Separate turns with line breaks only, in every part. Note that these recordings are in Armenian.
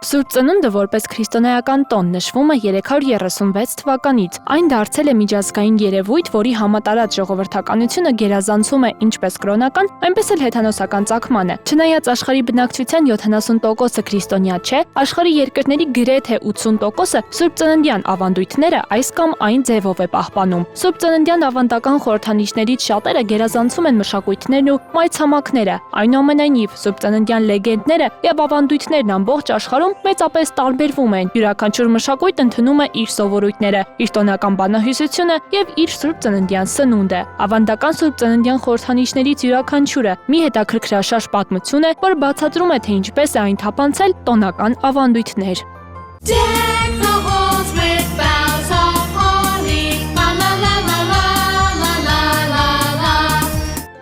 Սուրբ Ծնունդը որպես քրիստոնեական տոն նշվում է 336 թվականից։ Այն դարձել է միջազգային երևույթ, որի համատարած ժողովրդականությունը գերազանցում է ինչպես կրոնական, այնպես էլ հեթանոսական ծագմանը։ Չնայած աշխարհի բնակչության 70%-ը քրիստոնյա չէ, աշխարհի երկրների գրեթե 80%-ը Սուրբ Ծննդյան ավանդույթները այս կամ այն ձևով է պահպանում։ Սուրբ Ծննդյան ավանդական խորհրդանիշներից շատերը գերազանցում են մշակույթներն ու մայրցամաքները։ Այնուամենայնիվ, Սուրբ Ծննդյան լեգենդները եւ ավանդույթներն ամբողջ աշխարհում մեծապես տարբերվում են։ Յուրաքանչյուր մշակույթ ընդունում է իր սովորույթները, իր տոնական բանահյուսությունը եւ իր Սուրբ Ծննդյան սնունդը։ Ավանդական Սուրբ Ծննդյան խորհրդանիշներից յուրաքանչյուրը մի հետաքրքրաշարժ պատմություն է, որ բացատրում է, թե ինչպես է այն թափանցել տոնական ավանդույթներ։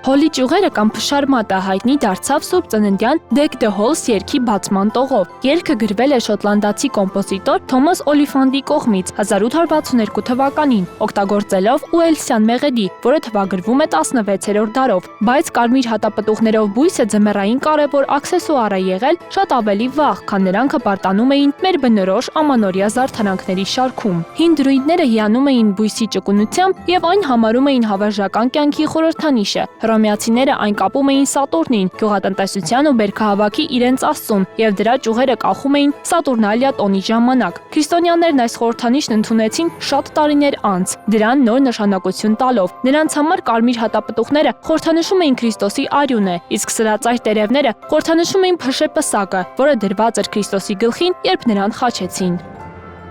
Հոլի ճյուղերը կամ փշարմատը հայտնի դարձավ Սուրբ Ծննդյան Deck the Halls երգի բացման տողով։ Երգը գրվել է շոտլանդացի կոմպոզիտոր Թոմաս Օլիֆանտի կողմից 1862 թվականին, օգտագործելով ուելսյան մեղեդի, որը թվագրվում է 16-րդ դարով, բայց կարմիր հատապտուղներով բույսը ձմեռային կարևոր աքսեսուար է եղել շատ ավելի վաղ, քան նրանք հպարտանում էին մեր բնորոշ ամանորյա զարդարանքների շարքում։ Հին դրույթները հիանում էին բույսի ճկունությամբ եւ այն համարում էին հավերժական կյանքի խորհրդանիշը։ Հռոմեացիները այն կապում էին Սատուրնին, գյուղատնտեսության ու բերքահավաքի իրենց աստծուն, եւ դրա ճյուղերը կախում էին Սատուրնալիա տոնի ժամանակ։ Քրիստոնյաներն այս խորհրդանիշն ընդունեցին շատ տարիներ անց, դրան նոր նշանակություն տալով։ Նրանց համար կարմիր հատապտուղները խորհրդանշում էին Քրիստոսի արյունը, իսկ սրածայր տերևները խորհրդանշում էին փշե պսակը, որը դրված էր Քրիստոսի գլխին, երբ նրան խաչեցին։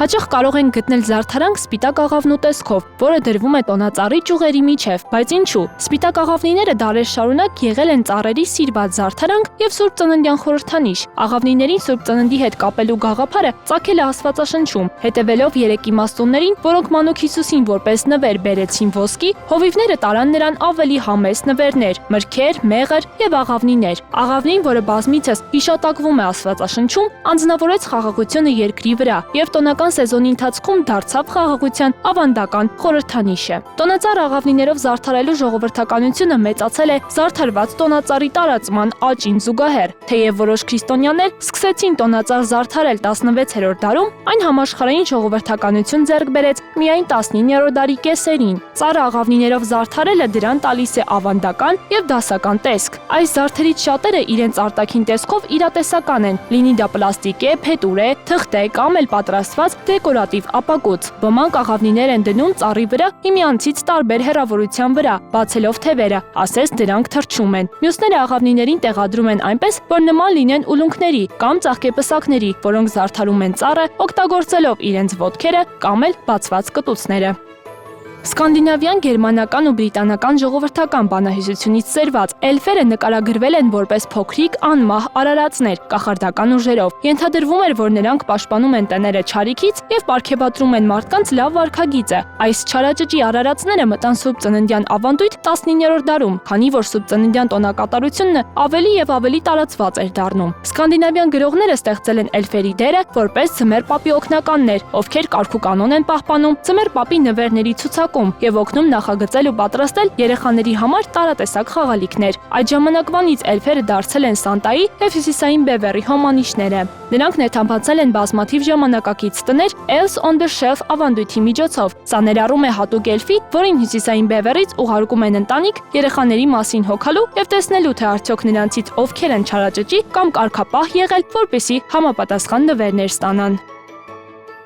Հաճախ կարող են գտնել զարդարանք սպիտակ աղավնու տեսքով, որը դրվում է տոնածառի ճյուղերի միջև, բայց ինչու։ Սպիտակ աղավնիները դարեր շարունակ եղել են ծառերի սիրված զարդարանք եւ Սուրբ Ծննդյան խորհրդանիշ։ Աղավնիներին Սուրբ Ծննդի հետ կապելու գաղափարը ծագել է Աստվածաշնչում, հետևելով 3 իմաստուններին, որոնք մանուկ Հիսուսին որպես նվեր բերեցին ոսկի, հովիվները տարան նրան ավելի համեստ նվերներ՝ մրգեր, մեղր եւ աղավնիներ։ Աղավնին, որը բազմիցս հիշատակվում է Աստվածաշնչում, անձնավորեց խաղաղությունը երկրի վրա եւ տոնական սեզոնի ընթացքում դարձավ խաղաղության ավանդական խորհրդանիշը։ Տոնածառ աղավնիներով զարդարելու ժողովրդականությունը մեծացել է զարդարված տոնածառի տարածման աճին զուգահեռ։ Թեև որոշ քրիստոնյաներ սկսեցին տոնածառ զարդարել 16-րդ դարում, այն համաշխարհային ժողովրդականություն ձեռք բերեց միայն 19-րդ դարի կեսերին։ Ծառը աղավնիներով զարդարելը դրան տալիս է ավանդական եւ դասական տեսք։ Այս զարդերից շատերը իրենց արտաքին տեսքով իրատեսական են, լինի դա պլաստիկ է, փետուր է, թղթ է կամ էլ պատրաստված դեկորատիվ ապակոց։ Ոմանք աղավնիներ են դնում ծառի վրա միմյանցից տարբեր հեռավորության վրա, բացելով թևերը, ասես դրանք թռչում են։ Մյուսները աղավնիներին տեղադրում են այնպես, որ նման լինեն ուլունքների կամ ծաղկեպսակների, որոնք զարդարում են ծառը, օգտագործելով իրենց ոտքերը կամ էլ բացված կտուցները։ Սկանդինավյան, գերմանական ու բրիտանական ժողովրդական բանահյուսությունից ծերված էլֆերը նկարագրվել են որպես փոքրիկ անմահ արարածներ, կախարդական ուժերով։ Ենթադրվում էր, որ նրանք պաշտպանում են տները չարիքից եւ պարգևատրում են մարդկանց լավ վարքագիծը։ Այս չարաճճի արարածները մտան Սուրբ Ծննդյան ավանդույթ 19-րդ դարում, քանի որ Սուրբ Ծննդյան տոնակատարությունը ավելի եւ ավելի տարածված էր դառնում։ Սկանդինավյան գրողները ստեղծել են էլֆերի դերը որպես Ձմեռ պապի օգնականներ, ովքեր կարգ ու կանոն են պահպանում, Ձմեռ պապի նվերների ցուցակ եւ օգնում նախագծել ու պատրաստել երեխաների համար տարատեսակ խաղալիքներ։ Այդ ժամանակվանից էլֆերը դարձել են Սանտայի եւ Հյուսիսային Բևեռի հոմանիշները։ Նրանք ներթափանցել են բազմաթիվ ժամանակակից տներ Elves on the Shelf ավանդույթի միջոցով։ Սա ներառում է հատուկ էլֆի, որին Հյուսիսային Բևեռից ուղարկում են ընտանիք երեխաների մասին հոգալու եւ տեսնելու, թե արդյոք նրանցից ովքեր են չարաճճի կամ կարգապահ եղել, որպեսզի համապատասխան նվերներ ստանան։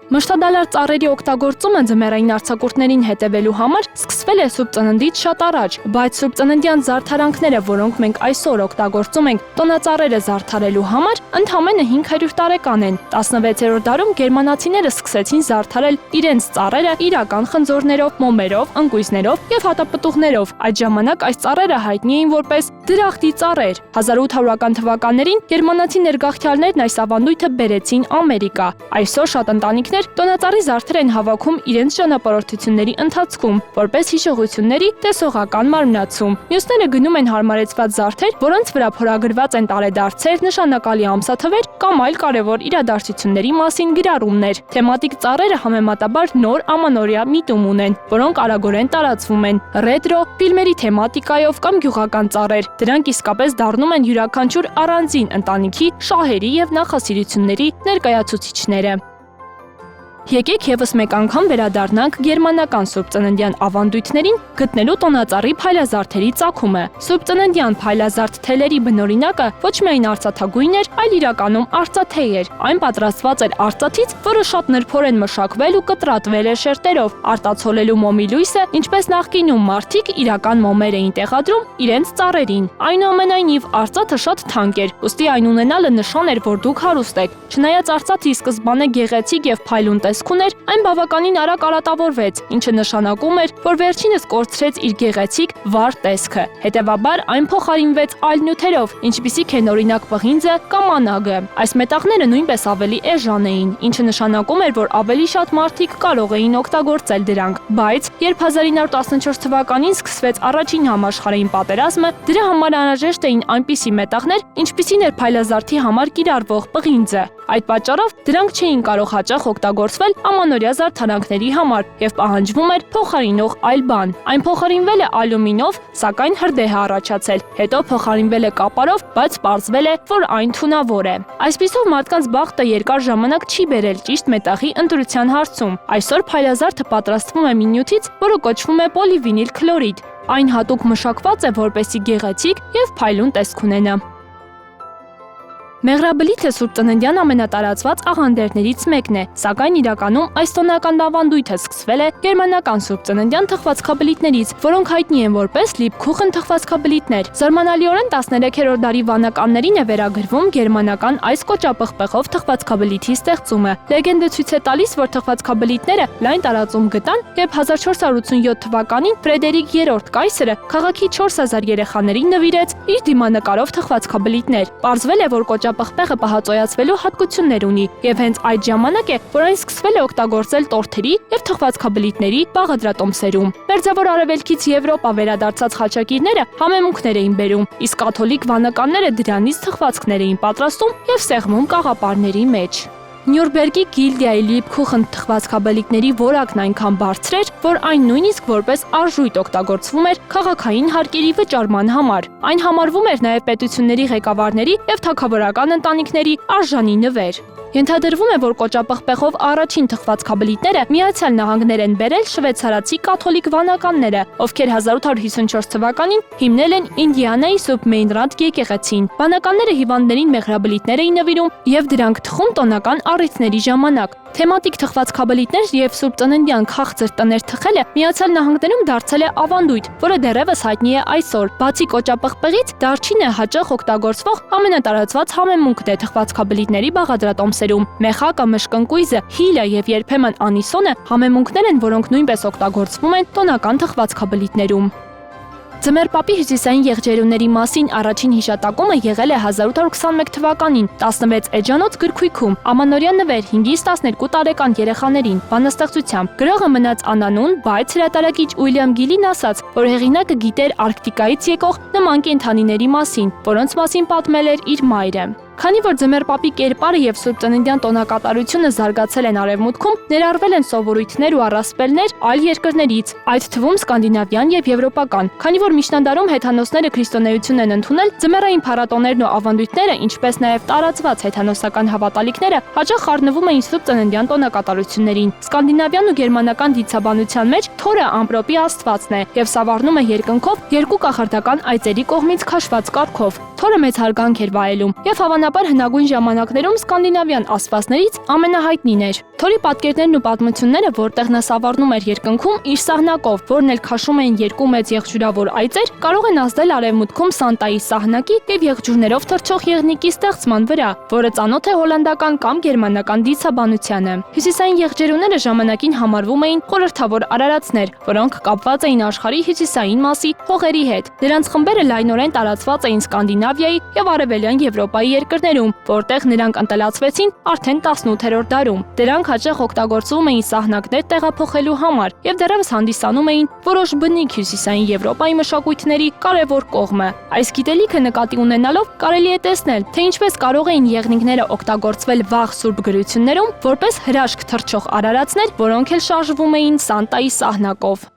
Մշտադալար ծառերի օգտագործումը ձմեռային արձակուրդներին հետևելու համար սկսվել է Սուրբ Ծննդից շատ առաջ, բայց Սուրբ Ծննդյան զարդարանքները, որոնք մենք այսօր օգտագործում ենք տոնածառերը զարդարելու համար, ընդամենը 500 տարեկան են։ 16-րդ դարում գերմանացիները սկսեցին զարդարել իրենց ծառերը իրական խնձորներով, մոմերով, ընկույզներով եւ հատապտուղներով։ Այդ ժամանակ այս ծառերը հայտնի էին որպես դրախտի ծառեր։ 1800-ական թվականներին գերմանացի ներգաղթյալներն այս ավանդույթը բերեցին Ամերիկա։ Այսօր շատ ընտանիքներ տղամարդիկներ տոնածառի զարդեր են հավաքում իրենց ճանապարհորդությունների ընթացքում, որպես հիշողությունների տեսողական մարմնացում։ Մյուսները գնում են հարմարեցված զարդեր, որոնց վրա փորագրված են տարեդարձեր, նշանակալի ամսաթվեր կամ այլ կարևոր իրադարձությունների մասին գրառումներ։ Թեմատիկ ծառերը համեմատաբար նոր ամանորյա միտում ունեն, որոնք արագորեն տարածվում են։ Ռետրո, ֆիլմերի թեմատիկայով կամ գյուղական ծառեր։ Դրանք իսկապես դառնում են յուրաքանչյուր առանձին ընտանիքի, շահերի եւ նախասիրությունների ներկայացուցիչները։ Եկեք եւս մեկ անգամ վերադառնանք գերմանական Սուրբ Ծննդյան ավանդույթներին գտնելու տոնածառի փայլազարդերի ծագումը։ Սուրբ Ծննդյան փայլազարդ թելերի բնօրինակը ոչ միայն արծաթագույն էր, այլ իրականում արծաթե էր։ Այն պատրաստված էր արծաթից, որը շատ նրբորեն մշակվել ու կտրատվել էր շերտերով, արտացոլելու մոմի լույսը, ինչպես նախկինում մարդիկ իրական մոմեր էին տեղադրում իրենց ծառերին։ Այնուամենայնիվ արծաթը շատ թանկ էր, ուստի այն ունենալը նշան էր, որ դուք հարուստ եք։ Չնայած արծաթը ի սկզբանե գեղեցիկ եւ փայլուն ուներ, այն բավականին արագ արատավորվեց, ինչը նշանակում էր, որ վերջինս կորցրեց իր գեղեցիկ վառ տեսքը։ Հետևաբար այն փոխարինվեց այլ նյութերով, ինչպիսիք են օրինակ պղինձը կամ անագը։ Այս մետաղները նույնպես ավելի էժան էին, ինչը նշանակում էր, որ ավելի շատ մարդիկ կարող էին օգտագործել դրանք։ Բայց երբ 1914 թվականին սկսվեց առաջին համաշխարհային պատերազմը, դրա համար անհրաժեշտ էին այնպիսի մետաղներ, ինչպիսին էր փայլազարդի համար կիրառվող պղինձը։ Այդ պատճառով դրանք չէին կարող հաճախ օգտագործվել ամանորյա զարդարանքների համար եւ պահանջվում էր փոխարինող այլ բան։ Այն փոխարինվել է ալյումինով, սակայն հրդեհ է առաջացել, հետո փոխարինվել է կապարով, բայց պարզվել է, որ այն թունավոր է։ Այսպիսով մարդկանց բախտը երկար ժամանակ չի բերել ճիշտ մետաղի ընտրության հարցում։ Այսօր փայլազարդը պատրաստվում է մի նյութից, որը կոչվում է պոլիվինիլ քլորիդ։ Այն հատուկ մշակված է, որպեսզի գեղեցիկ եւ փայլուն տեսք ունենա։ Մեղրաբլիթը Սուրբ Ծննդյան ամենատարածված աղանդերներից մեկն է, սակայն իրականում այս տոնական ավանդույթը սկսվել է գերմանական Սուրբ Ծննդյան թխվածքաբլիթներից, որոնք հայտնի են որպես Լիբքուխեն թխվածքաբլիթներ։ Զարմանալիորեն 13-րդ դարի վանականներին է վերագրվում գերմանական այս կոճապղպեղով թխվածքաբլիթի ստեղծումը։ Լեգենդը ցույց է տալիս, որ թխվածքաբլիթները լայն տարածում գտան, երբ 1487 թվականին Ֆրեդերիկ III կայսրը քաղաքի 4000 երեխաներին նվիրեց իր դիմանկարով թխվածքաբլիթներ։ Պարզվել է, որ կոճապղպեղը պահածոյացվելու հատկություններ ունի, եւ հենց այդ ժամանակ է, որ այն սկսվել է օգտագործել տորթերի եւ թխվածքաբլիթների բաղադրատոմսերում։ Մերձավոր Արևելքից Եվրոպա վերադարձած խաչակիրները համեմունքներ էին բերում, իսկ կաթոլիկ վանականները դրանից թխվածքներ էին պատրաստում եւ սեղմում կաղապարների մեջ։ Նյուրնբերգի գիլդիայի Լիբքուխեն թխվածքաբլիթների որակն այնքան բարձր էր, որ այն նույնիսկ որպես արժույթ օգտագործվում էր քաղաքային հարկերի վճարման համար։ Այն համարվում էր նաև պետությունների ղեկավարների եւ թագավորական ընտանիքների արժանի նվեր։ Ենթադրվում է, որ կոճապղպեղով առաջին թխվածքաբլիթները Միացյալ Նահանգներ են բերել շվեյցարացի կաթոլիկ վանականները, ովքեր 1854 թվականին հիմնել են Ինդիանայի Սուրբ Մեյնրադ եկեղեցին։ Վանականները հիվանդներին մեղրաբլիթներ էին նվիրում եւ դրանք թխում տոնական առիթների ժամանակ։ Թեմատիկ թխվածքաբլիթներ եւ Սուրբ Ծննդյան քաղցր տներ թխելը Միացյալ Նահանգներում դարձել է ավանդույթ, որը դեռևս հայտնի է այսօր։ Բացի կոճապղպեղից, դարչինը հաճախ օգտագործվող ամենատարածված համեմունքն է թխվածքաբլիթների բաղադրատոմսերում։ Մեխակը, մշկընկույզը, հիլը եւ երբեմն անիսոնը համեմունքներ են, որոնք նույնպես օգտագործվում են տոնական թխվածքաբլիթներում։ Ձմեռ Պապի հյուսիսային եղջերուների մասին առաջին հիշատակումը եղել է 1821 թվականին 16 էջանոց գրքույկում, ամանորյա նվեր 5-ից 12 տարեկան երեխաներին, բանաստեղծությամբ։ Գրողը մնաց անանուն, բայց հրատարակիչ Ուիլյամ Գիլին ասաց, որ հեղինակը գիտեր Արկտիկայից եկող նման կենդանիների մասին, որոնց մասին պատմել էր իր մայրը։ Քանի որ Ձմեռ Պապի կերպարը եւ Սուրբ Ծննդյան տոնակատարությունը զարգացել են Արևմուտքում, ներառվել են սովորույթներ ու առասպելներ այլ երկրներից, այդ թվում սկանդինավյան եւ եվրոպական։ Քանի որ միջնադարում հեթանոսները քրիստոնեություն են ընդունել, ձմեռային փառատոներն ու ավանդույթները, ինչպես նաեւ տարածված հեթանոսական հավատալիքները, հաճախ առնվում էին Սուրբ Ծննդյան տոնակատարություններին։ Սկանդինավյան ու գերմանական դիցաբանության մեջ Թորը ամպրոպի աստվածն է եւ սավառնում է երկնքով երկու կախարդական այծերի կողմից քաշված կարգով։ Թորը մեծ հարգանք էր վայելում եւ հավանաբար հնագույն ժամանակներում սկանդինավյան աստվածներից ամենահայտնին էր։ Թորի պատկերներն ու պատմությունները, որտեղ նա սավառնում էր երկնքում իր սահնակով, որն էլ քաշում էին երկու մեծ եղջյուրավոր այծեր, կարող են ազդել Արևմուտքում Սանտայի սահնակի եւ եղջյուրներով թռչող եղնիկի ստեղծման վրա, որը ծանոթ է հոլանդական կամ գերմանական դիցաբանությանը։ Հյուսիսային եղջերուները ժամանակին համարվում էին խորհրդավոր արարածներ, որոնք կապված էին աշխարհի հյուսիսային մասի հողերի հետ։ Նրանց խմբերը լայնորեն տարածված էին Սկանդինավիայի եւ Արևելյան Եվրոպայի երկրներում, որտեղ նրանք ընտելացվեցին արդեն 18-րդ դարում։ Դրանք Դրանք հաճախ օգտագործվում էին սահնակներ տեղափոխելու համար եւ դեռևս հանդիսանում էին որոշ բնիկ հյուսիսային Եվրոպայի մշակույթների կարևոր կողմը։ Այս գիտելիքը նկատի ունենալով կարելի է տեսնել, թե ինչպես կարող էին եղնիկները օգտագործվել վաղ սուրբ գրություններում որպես հրաշք թռչող արարածներ, որոնք էլ շարժվում էին Սանտայի սահնակով։